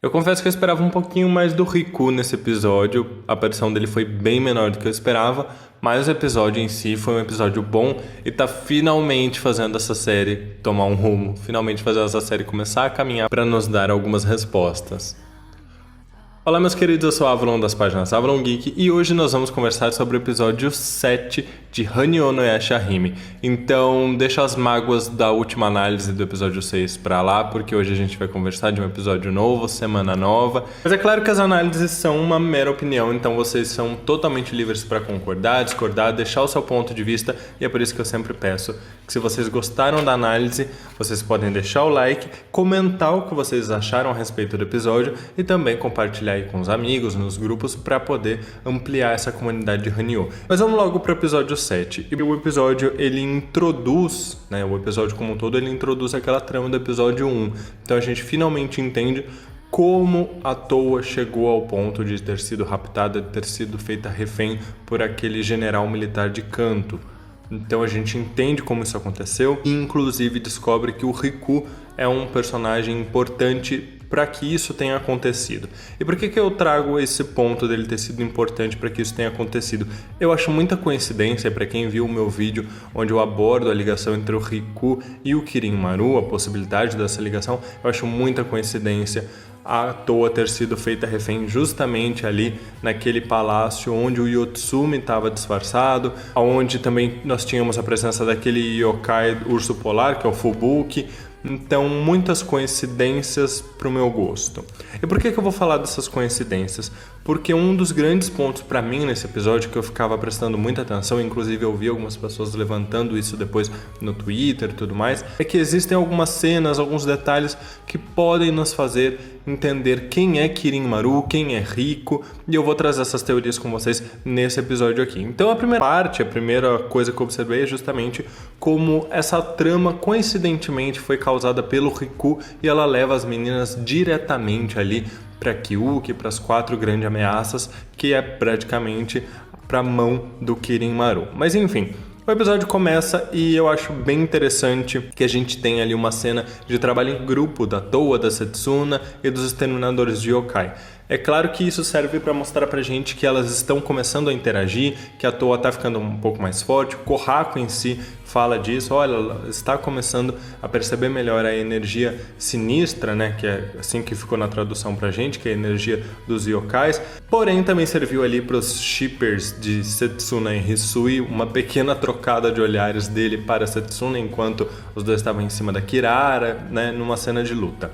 Eu confesso que eu esperava um pouquinho mais do Riku nesse episódio. A aparição dele foi bem menor do que eu esperava, mas o episódio em si foi um episódio bom e tá finalmente fazendo essa série tomar um rumo, finalmente fazendo essa série começar a caminhar para nos dar algumas respostas. Olá meus queridos, eu sou o Avalon das páginas Avalon Geek e hoje nós vamos conversar sobre o episódio 7 de Hanyo no Yashahime. Então deixa as mágoas da última análise do episódio 6 pra lá, porque hoje a gente vai conversar de um episódio novo, semana nova. Mas é claro que as análises são uma mera opinião, então vocês são totalmente livres para concordar, discordar, deixar o seu ponto de vista, e é por isso que eu sempre peço que se vocês gostaram da análise, vocês podem deixar o like, comentar o que vocês acharam a respeito do episódio e também compartilhar aí com os amigos, nos grupos, para poder ampliar essa comunidade de Hanyo. Mas vamos logo para o episódio 7. E o episódio, ele introduz, o episódio como um todo, ele introduz aquela trama do episódio 1. Então a gente finalmente entende como a Towa chegou ao ponto de ter sido raptada, de ter sido feita refém por aquele general militar de Kanto. Então a gente entende como isso aconteceu e inclusive descobre que o Riku é um personagem importante para que isso tenha acontecido. E por que eu trago esse ponto dele ter sido importante para que isso tenha acontecido? Eu acho muita coincidência, para quem viu o meu vídeo onde eu abordo a ligação entre o Riku e o Kirin-Maru, a possibilidade dessa ligação, eu acho muita coincidência à toa ter sido feita refém justamente ali naquele palácio onde o Yotsumi estava disfarçado, onde também nós tínhamos a presença daquele yokai urso polar, que é o Fubuki. Então, muitas coincidências para o meu gosto. E por que eu vou falar dessas coincidências? Porque um dos grandes pontos para mim nesse episódio, que eu ficava prestando muita atenção, inclusive eu vi algumas pessoas levantando isso depois no Twitter e tudo mais, é que existem algumas cenas, alguns detalhes que podem nos fazer entender quem é Kirin-Maru, quem é Riku, e eu vou trazer essas teorias com vocês nesse episódio aqui. Então a primeira coisa que eu observei é justamente como essa trama coincidentemente foi causada pelo Riku e ela leva as meninas diretamente ali para Kyuuki, para as 4 grandes ameaças, que é praticamente para a mão do Kirin-Maru. Mas enfim, o episódio começa e eu acho bem interessante que a gente tem ali uma cena de trabalho em grupo da Towa, da Setsuna e dos exterminadores de yokai. É claro que isso serve para mostrar pra gente que elas estão começando a interagir, que a Towa tá ficando um pouco mais forte, o Kohaku em si fala disso, olha, ela está começando a perceber melhor a energia sinistra, que é assim que ficou na tradução pra gente, que é a energia dos yokais, porém também serviu ali pros shippers de Setsuna e Hisui, uma pequena trocada de olhares dele para Setsuna, enquanto os dois estavam em cima da Kirara, numa cena de luta.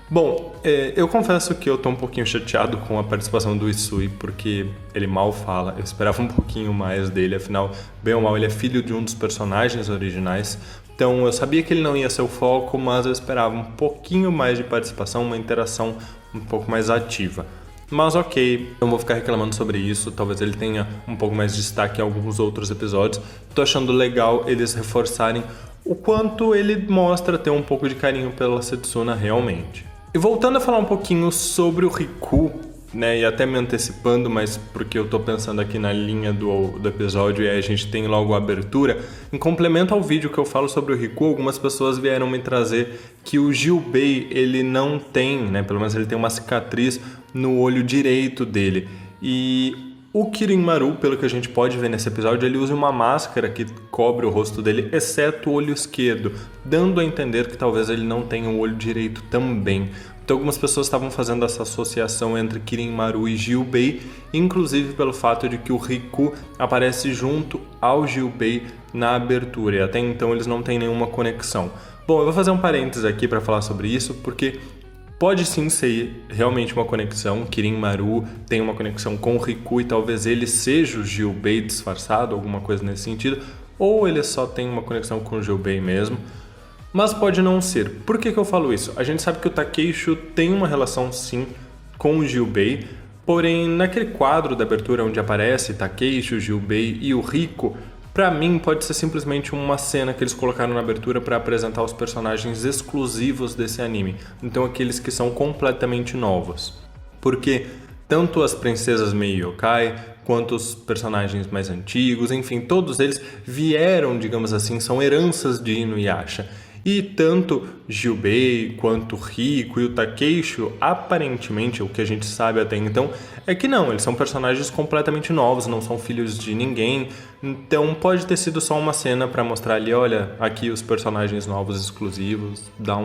Bom, eu confesso que eu tô um pouquinho chateado com a participação do Hisui, porque ele mal fala, eu esperava um pouquinho mais dele, afinal, bem ou mal, ele é filho de um dos personagens originais, então eu sabia que ele não ia ser o foco, mas eu esperava um pouquinho mais de participação, uma interação um pouco mais ativa. Mas ok, não vou ficar reclamando sobre isso, talvez ele tenha um pouco mais de destaque em alguns outros episódios, tô achando legal eles reforçarem o quanto ele mostra ter um pouco de carinho pela Setsuna realmente. E voltando a falar um pouquinho sobre o Riku, e até me antecipando, mas porque eu tô pensando aqui na linha do episódio e aí a gente tem logo a abertura, em complemento ao vídeo que eu falo sobre o Riku, algumas pessoas vieram me trazer que o Jubei, ele não tem, pelo menos ele tem uma cicatriz no olho direito dele. E o Kirin-Maru, pelo que a gente pode ver nesse episódio, ele usa uma máscara que cobre o rosto dele, exceto o olho esquerdo, dando a entender que talvez ele não tenha o olho direito também. Então algumas pessoas estavam fazendo essa associação entre Kirin-Maru e Jubei, inclusive pelo fato de que o Riku aparece junto ao Jubei na abertura, e até então eles não têm nenhuma conexão. Bom, eu vou fazer um parênteses aqui para falar sobre isso, porque pode sim ser realmente uma conexão, Kirin-Maru tem uma conexão com o Riku e talvez ele seja o Jubei disfarçado, alguma coisa nesse sentido, ou ele só tem uma conexão com o Jubei mesmo, mas pode não ser. Por que eu falo isso? A gente sabe que o Takeisho tem uma relação sim com o Jubei, porém naquele quadro da abertura onde aparece Takeisho, Jubei e o Riku, pra mim pode ser simplesmente uma cena que eles colocaram na abertura para apresentar os personagens exclusivos desse anime. Então aqueles que são completamente novos. Porque tanto as princesas meio yokai, quanto os personagens mais antigos, enfim, todos eles vieram, digamos assim, são heranças de Inuyasha. E tanto Jubei quanto Rico e o Takeishi, aparentemente, o que a gente sabe até então, é que não, eles são personagens completamente novos, não são filhos de ninguém. Então pode ter sido só uma cena pra mostrar ali, olha, aqui os personagens novos exclusivos, dá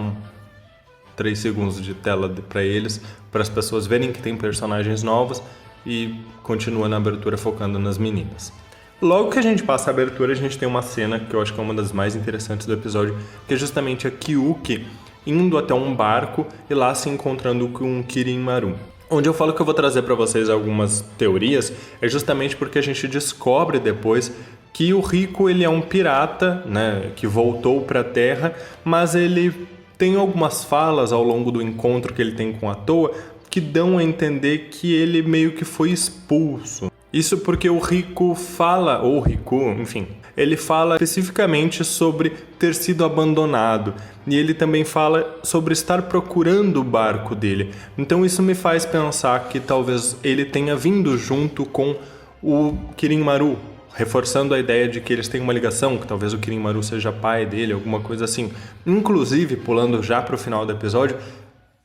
3 segundos de tela pra eles, para as pessoas verem que tem personagens novos e continua na abertura focando nas meninas. Logo que a gente passa a abertura, a gente tem uma cena que eu acho que é uma das mais interessantes do episódio, que é justamente a Kyuki indo até um barco e lá se encontrando com Kirin Maru. Onde eu falo que eu vou trazer para vocês algumas teorias é justamente porque a gente descobre depois que o Rico ele é um pirata, né, que voltou para a Terra, mas ele tem algumas falas ao longo do encontro que ele tem com a Toa que dão a entender que ele meio que foi expulso. Isso porque o Rico fala, ou Riku, enfim, ele fala especificamente sobre ter sido abandonado. E ele também fala sobre estar procurando o barco dele. Então isso me faz pensar que talvez ele tenha vindo junto com o Kirin Maru, reforçando a ideia de que eles têm uma ligação, que talvez o Kirin Maru seja pai dele, alguma coisa assim. Inclusive, pulando já para o final do episódio,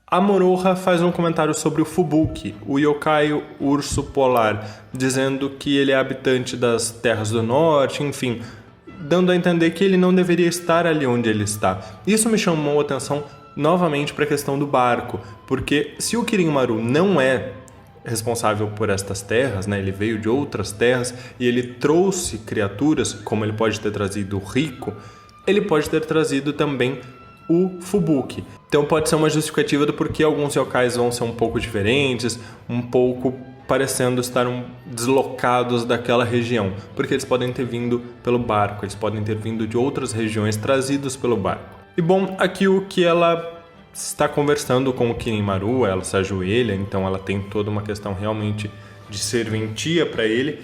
a Moroha faz um comentário sobre o Fubuki, o yokai urso polar, dizendo que ele é habitante das terras do norte, enfim, dando a entender que ele não deveria estar ali onde ele está. Isso me chamou a atenção novamente para a questão do barco, porque se o Kirin Maru não é responsável por estas terras, né? Ele veio de outras terras e ele trouxe criaturas, como ele pode ter trazido o Rico, ele pode ter trazido também o Fubuki. Então pode ser uma justificativa do porquê alguns yokais vão ser um pouco diferentes, um pouco parecendo estar deslocados daquela região, porque eles podem ter vindo pelo barco, eles podem ter vindo de outras regiões trazidos pelo barco. E bom, aqui o que ela está conversando com o Kirin Maru, ela se ajoelha, então ela tem toda uma questão realmente de serventia para ele.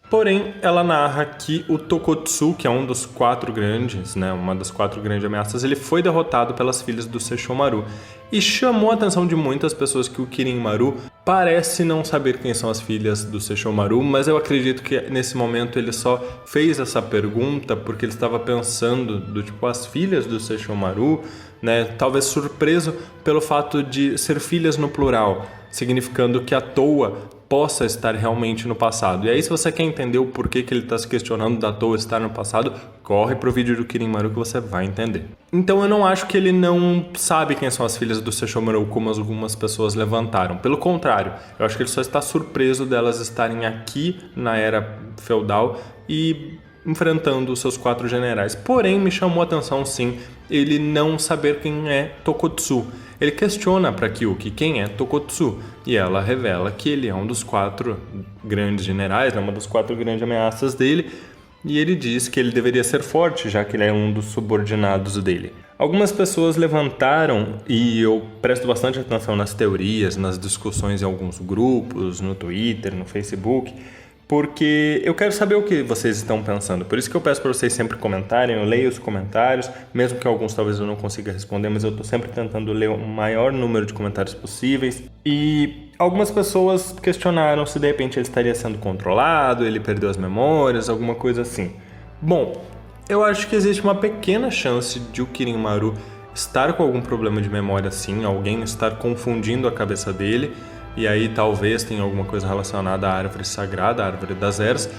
Porém, ela narra que o Tokotsu, que é um dos 4 grandes, né, uma das 4 grandes ameaças, ele foi derrotado pelas filhas do Sesshomaru. E chamou a atenção de muitas pessoas que o Kirin Maru parece não saber quem são as filhas do Sesshomaru, mas eu acredito que nesse momento ele só fez essa pergunta porque ele estava pensando do tipo, as filhas do Sesshomaru, né, talvez surpreso pelo fato de ser filhas no plural, significando que a Toa possa estar realmente no passado. E aí, se você quer entender o porquê que ele está se questionando da Toa estar no passado, corre pro vídeo do Kirin Maru que você vai entender. Então eu não acho que ele não sabe quem são as filhas do Sesshomaru, como algumas pessoas levantaram. Pelo contrário, eu acho que ele só está surpreso delas estarem aqui na era feudal e enfrentando os seus 4 generais. Porém, me chamou a atenção sim ele não saber quem é Tokotsu. Ele questiona para Kyuki quem é Tokotsu e ela revela que ele é um dos 4 grandes generais, uma das 4 grandes ameaças dele, e ele diz que ele deveria ser forte, já que ele é um dos subordinados dele. Algumas pessoas levantaram, e eu presto bastante atenção nas teorias, nas discussões em alguns grupos, no Twitter, no Facebook, porque eu quero saber o que vocês estão pensando. Por isso que eu peço para vocês sempre comentarem, eu leio os comentários, mesmo que alguns talvez eu não consiga responder, mas eu estou sempre tentando ler o maior número de comentários possíveis. E algumas pessoas questionaram se de repente ele estaria sendo controlado, ele perdeu as memórias, alguma coisa assim. Bom, eu acho que existe uma pequena chance de o Kirin Maru estar com algum problema de memória sim, alguém estar confundindo a cabeça dele, e aí talvez tenha alguma coisa relacionada à árvore sagrada, à árvore das eras,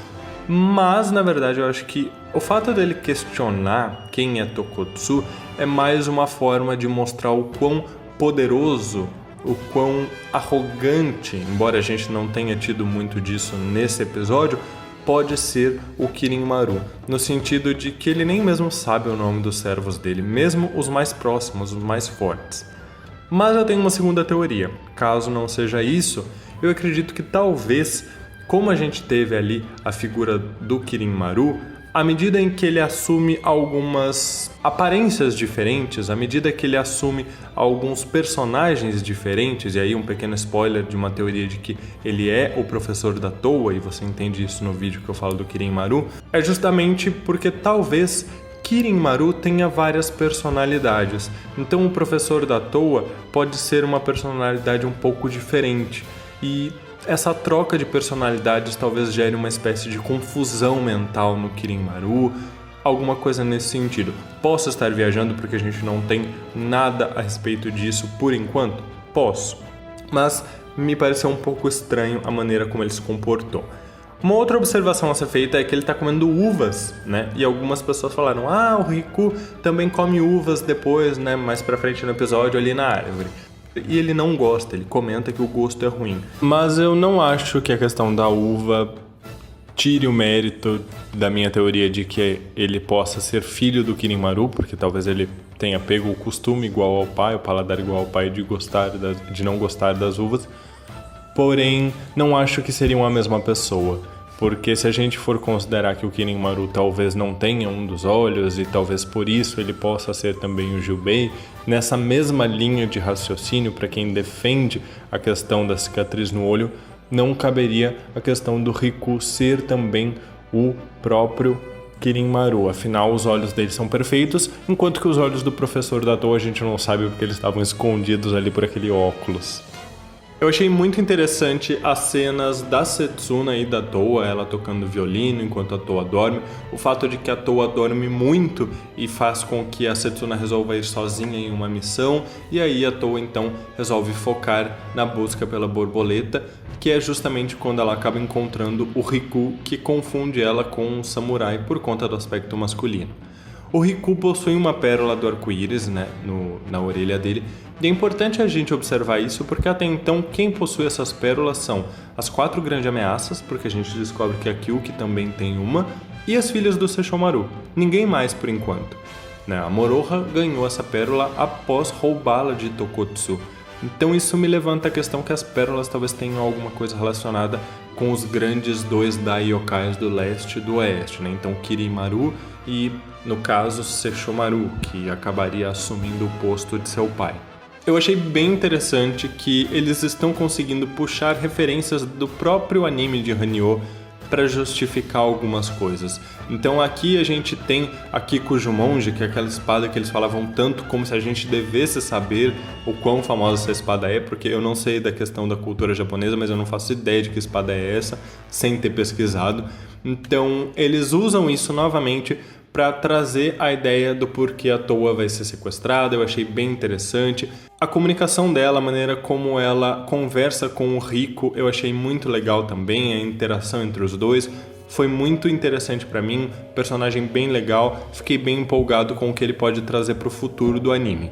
mas na verdade eu acho que o fato dele questionar quem é Tokotsu é mais uma forma de mostrar o quão poderoso, o quão arrogante, embora a gente não tenha tido muito disso nesse episódio, pode ser o Kirin Maru, no sentido de que ele nem mesmo sabe o nome dos servos dele, mesmo os mais próximos, os mais fortes. Mas eu tenho uma segunda teoria. Caso não seja isso, eu acredito que talvez, como a gente teve ali a figura do Kirin Maru, à medida em que ele assume algumas aparências diferentes, à medida que ele assume alguns personagens diferentes, e aí um pequeno spoiler de uma teoria de que ele é o professor da Toa, e você entende isso no vídeo que eu falo do Kirin Maru, é justamente porque talvez Kirin Maru tenha várias personalidades, então o professor da Toa pode ser uma personalidade um pouco diferente, e essa troca de personalidades talvez gere uma espécie de confusão mental no Kirin Maru, alguma coisa nesse sentido. Posso estar viajando porque a gente não tem nada a respeito disso por enquanto? Posso. Mas me pareceu um pouco estranho a maneira como ele se comportou. Uma outra observação a ser feita é que ele está comendo uvas, né? E algumas pessoas falaram, o Riku também come uvas depois, né? Mais pra frente no episódio ali na árvore. E ele não gosta, ele comenta que o gosto é ruim. Mas eu não acho que a questão da uva tire o mérito da minha teoria de que ele possa ser filho do Kirinmaru, porque talvez ele tenha pego o costume igual ao pai, o paladar igual ao pai de não gostar das uvas. Porém, não acho que seriam a mesma pessoa, porque se a gente for considerar que o Kirinmaru talvez não tenha um dos olhos e talvez por isso ele possa ser também o Jubei, nessa mesma linha de raciocínio para quem defende a questão da cicatriz no olho, não caberia a questão do Riku ser também o próprio Kirinmaru. Afinal, os olhos dele são perfeitos, enquanto que os olhos do professor da Toa a gente não sabe porque eles estavam escondidos ali por aquele óculos. Eu achei muito interessante as cenas da Setsuna e da Toa, ela tocando violino enquanto a Toa dorme. O fato de que a Toa dorme muito e faz com que a Setsuna resolva ir sozinha em uma missão. E aí a Toa então resolve focar na busca pela borboleta, que é justamente quando ela acaba encontrando o Riku, que confunde ela com um samurai por conta do aspecto masculino. O Riku possui uma pérola do arco-íris, né, na orelha dele, e é importante a gente observar isso porque até então quem possui essas pérolas são as 4 grandes ameaças, porque a gente descobre que a Kyuki também tem uma, e as filhas do Sesshomaru. Ninguém mais por enquanto. Né? A Moroha ganhou essa pérola após roubá-la de Tokotsu. Então isso me levanta a questão que as pérolas talvez tenham alguma coisa relacionada com os grandes 2 Daiyokais do leste e do oeste, né? Então Kirinmaru e, no caso, Sesshomaru, que acabaria assumindo o posto de seu pai. Eu achei bem interessante que eles estão conseguindo puxar referências do próprio anime de Hanyo para justificar algumas coisas. Então aqui a gente tem a Kikujumonji, que é aquela espada que eles falavam tanto como se a gente devesse saber o quão famosa essa espada é, porque eu não sei da questão da cultura japonesa, mas eu não faço ideia de que espada é essa, sem ter pesquisado. Então eles usam isso novamente para trazer a ideia do porquê a Toa vai ser sequestrada. Eu achei bem interessante. A comunicação dela, a maneira como ela conversa com o Riku, eu achei muito legal também, a interação entre os dois. Foi muito interessante para mim, personagem bem legal, fiquei bem empolgado com o que ele pode trazer para o futuro do anime.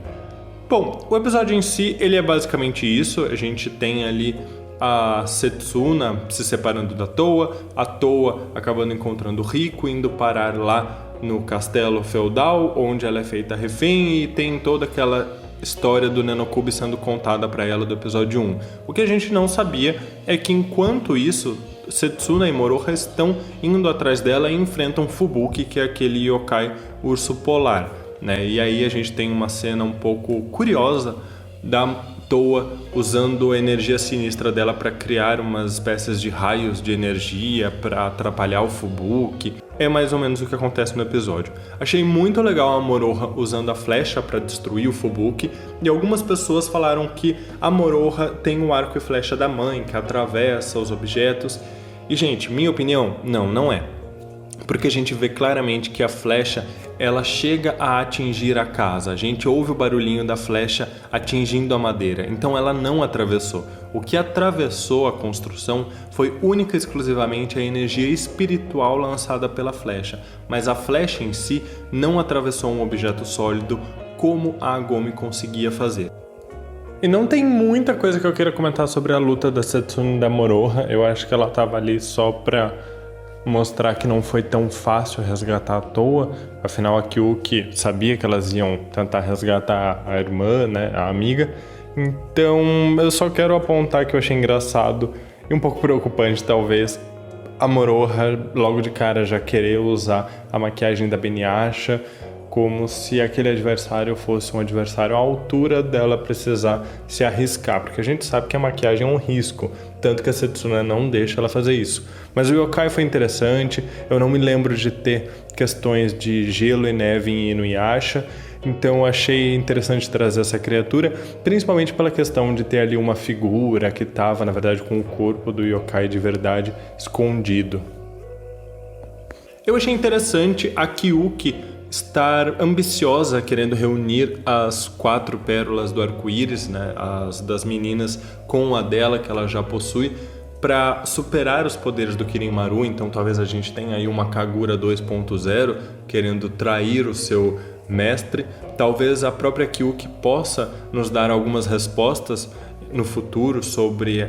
Bom, o episódio em si, ele é basicamente isso, a gente tem ali a Setsuna se separando da Toa, a Toa acabando encontrando o Riku, indo parar lá no castelo feudal, onde ela é feita refém, e tem toda aquela história do Nenokubi sendo contada para ela do episódio 1. O que a gente não sabia é que enquanto isso, Setsuna e Moroha estão indo atrás dela e enfrentam Fubuki, que é aquele yokai urso polar, né? E aí a gente tem uma cena um pouco curiosa da Toa usando a energia sinistra dela para criar umas espécies de raios de energia para atrapalhar o Fubuki. É mais ou menos o que acontece no episódio. Achei muito legal a Moroha usando a flecha para destruir o Fubuki, e algumas pessoas falaram que a Moroha tem o arco e flecha da mãe, que atravessa os objetos. E, gente, minha opinião, não é. Porque a gente vê claramente que a flecha, ela chega a atingir a casa. A gente ouve o barulhinho da flecha atingindo a madeira. Então ela não atravessou. O que atravessou a construção foi única e exclusivamente a energia espiritual lançada pela flecha. Mas a flecha em si não atravessou um objeto sólido como a Agome conseguia fazer. E não tem muita coisa que eu queira comentar sobre a luta da Setsuna e da Moroha. Eu acho que ela estava ali só pra mostrar que não foi tão fácil resgatar à toa. Afinal, a Kyuki sabia que elas iam tentar resgatar a irmã, né, a amiga. Então, eu só quero apontar que eu achei engraçado e um pouco preocupante, talvez, a Moroha logo de cara já querer usar a maquiagem da Benihasha como se aquele adversário fosse um adversário à altura dela precisar se arriscar, porque a gente sabe que a maquiagem é um risco, tanto que a Setsuna não deixa ela fazer isso. Mas o yokai foi interessante, eu não me lembro de ter questões de gelo e neve em Inuyasha, então eu achei interessante trazer essa criatura, principalmente pela questão de ter ali uma figura que estava, na verdade, com o corpo do yokai de verdade escondido. Eu achei interessante a Kyuki estar ambiciosa, querendo reunir as 4 pérolas do arco-íris, né, as das meninas, com a dela que ela já possui, para superar os poderes do Kirin-Maru. Então talvez a gente tenha aí uma Kagura 2.0 querendo trair o seu mestre. Talvez a própria Kyuki possa nos dar algumas respostas no futuro sobre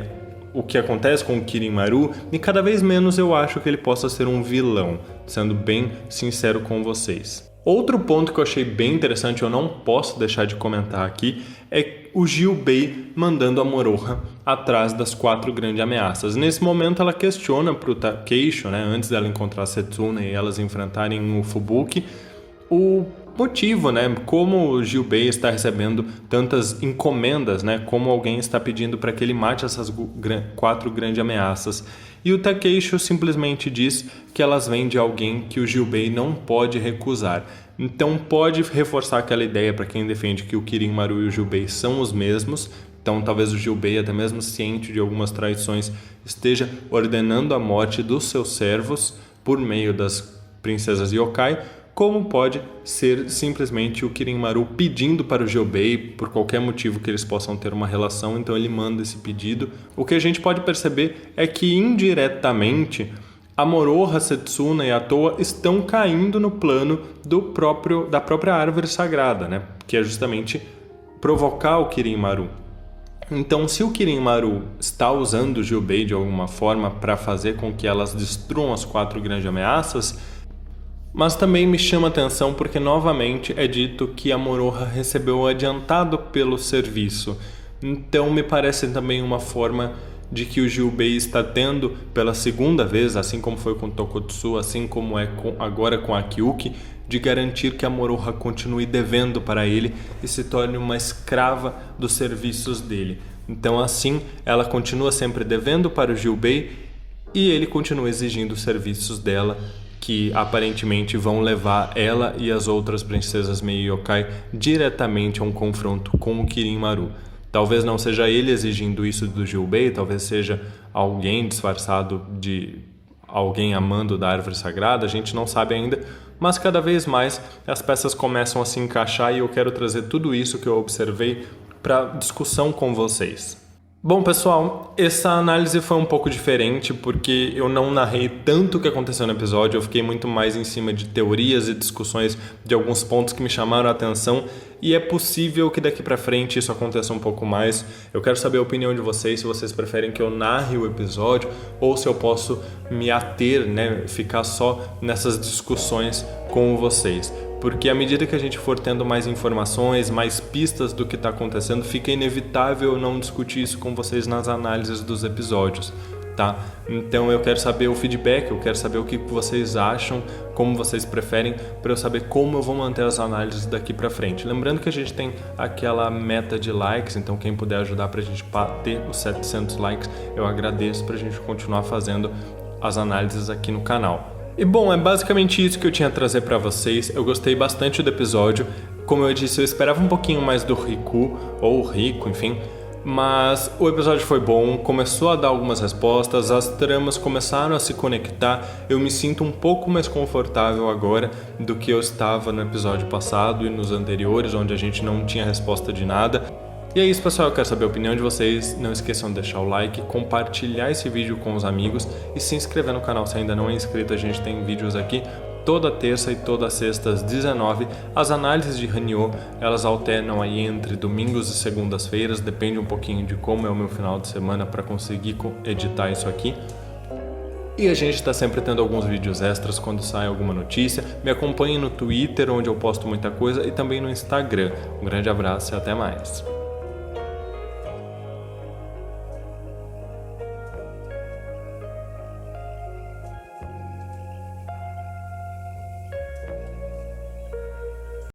o que acontece com o Kirin-Maru, e cada vez menos eu acho que ele possa ser um vilão, sendo bem sincero com vocês. Outro ponto que eu achei bem interessante, eu não posso deixar de comentar aqui, é o Jubei mandando a Moroha atrás das 4 grandes ameaças. Nesse momento ela questiona para o Takeisho, né, antes dela encontrar a Setsuna e elas enfrentarem o Fubuki, o motivo, né, como o Jubei está recebendo tantas encomendas, né, como alguém está pedindo para que ele mate essas 4 grandes ameaças. E o Takeisho simplesmente diz que elas vêm de alguém que o Jubei não pode recusar. Então pode reforçar aquela ideia para quem defende que o Kirin-Maru e o Jubei são os mesmos. Então talvez o Jubei, até mesmo ciente de algumas traições, esteja ordenando a morte dos seus servos por meio das princesas yokai, como pode ser simplesmente o Kirin-Maru pedindo para o Jubei, por qualquer motivo que eles possam ter uma relação, então ele manda esse pedido. O que a gente pode perceber é que indiretamente a Moroha, Setsuna e a Toa estão caindo no plano da própria árvore sagrada, né? Que é justamente provocar o Kirin-Maru. Então, se o Kirin-Maru está usando o Jubei de alguma forma para fazer com que elas destruam as 4 grandes ameaças, mas também me chama a atenção porque novamente é dito que a Moroha recebeu o adiantado pelo serviço. Então me parece também uma forma de que o Jubei está tendo pela segunda vez, assim como foi com o Tokotsu, assim como é agora com a Kyuki, de garantir que a Moroha continue devendo para ele e se torne uma escrava dos serviços dele. Então assim ela continua sempre devendo para o Jubei e ele continua exigindo os serviços dela, que aparentemente vão levar ela e as outras princesas Meio Yokai diretamente a um confronto com o Kirin-Maru. Talvez não seja ele exigindo isso do Jubei, talvez seja alguém disfarçado de alguém amando da árvore sagrada, a gente não sabe ainda, mas cada vez mais as peças começam a se encaixar e eu quero trazer tudo isso que eu observei para discussão com vocês. Bom, pessoal, essa análise foi um pouco diferente porque eu não narrei tanto o que aconteceu no episódio, eu fiquei muito mais em cima de teorias e discussões de alguns pontos que me chamaram a atenção e é possível que daqui pra frente isso aconteça um pouco mais. Eu quero saber a opinião de vocês, se vocês preferem que eu narre o episódio ou se eu posso me ater, né, ficar só nessas discussões com vocês. Porque à medida que a gente for tendo mais informações, mais pistas do que está acontecendo, fica inevitável não discutir isso com vocês nas análises dos episódios, tá? Então eu quero saber o feedback, eu quero saber o que vocês acham, como vocês preferem, para eu saber como eu vou manter as análises daqui para frente. Lembrando que a gente tem aquela meta de likes, então quem puder ajudar para a gente bater os 700 likes, eu agradeço para a gente continuar fazendo as análises aqui no canal. E bom, é basicamente isso que eu tinha a trazer para vocês. Eu gostei bastante do episódio. Como eu disse, eu esperava um pouquinho mais do Riku, ou Rico, enfim. Mas o episódio foi bom, começou a dar algumas respostas, as tramas começaram a se conectar. Eu me sinto um pouco mais confortável agora do que eu estava no episódio passado e nos anteriores, onde a gente não tinha resposta de nada. E é isso, pessoal, eu quero saber a opinião de vocês, não esqueçam de deixar o like, compartilhar esse vídeo com os amigos e se inscrever no canal se ainda não é inscrito. A gente tem vídeos aqui toda terça e toda sexta às 19h. As análises de Hanyo, elas alternam aí entre domingos e segundas-feiras, depende um pouquinho de como é o meu final de semana para conseguir editar isso aqui. E a gente está sempre tendo alguns vídeos extras quando sai alguma notícia. Me acompanhe no Twitter, onde eu posto muita coisa, e também no Instagram. Um grande abraço e até mais.